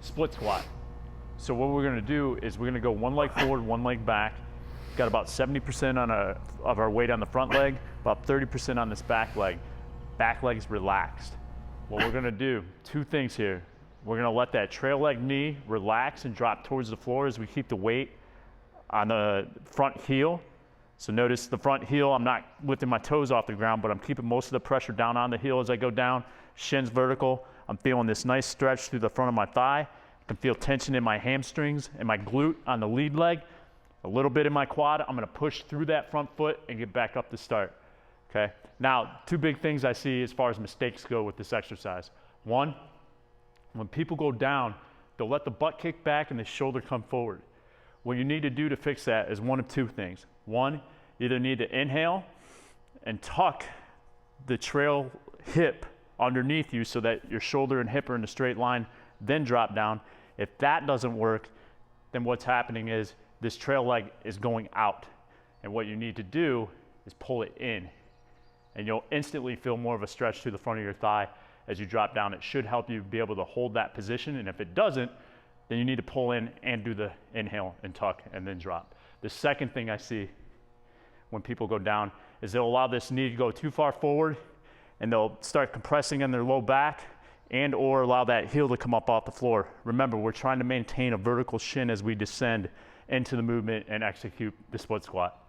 split squat. So what we're gonna do is we're gonna go one leg forward, one leg back. Got about 70% of our weight on the front leg, about 30% on this back leg. Back leg's relaxed. What we're gonna do, two things here. We're gonna let that trail leg knee relax and drop towards the floor as we keep the weight on the front heel. So notice the front heel, I'm not lifting my toes off the ground, but I'm keeping most of the pressure down on the heel as I go down. Shins vertical. I'm feeling this nice stretch through the front of my thigh. I can feel tension in my hamstrings and my glute on the lead leg. A little bit in my quad. I'm gonna push through that front foot and get back up to start, okay? Now, two big things I see as far as mistakes go with this exercise. One, when people go down, they'll let the butt kick back and the shoulder come forward. What you need to do to fix that is one of two things. One, you either need to inhale and tuck the trail hip underneath you so that your shoulder and hip are in a straight line, then drop down. If that doesn't work, then what's happening is this trail leg is going out. And what you need to do is pull it in. And you'll instantly feel more of a stretch through the front of your thigh as you drop down. It should help you be able to hold that position. And if it doesn't, then you need to pull in and do the inhale and tuck and then drop. The second thing I see when people go down is they'll allow this knee to go too far forward and they'll start compressing in their low back and or allow that heel to come up off the floor. Remember, we're trying to maintain a vertical shin as we descend into the movement and execute the split squat.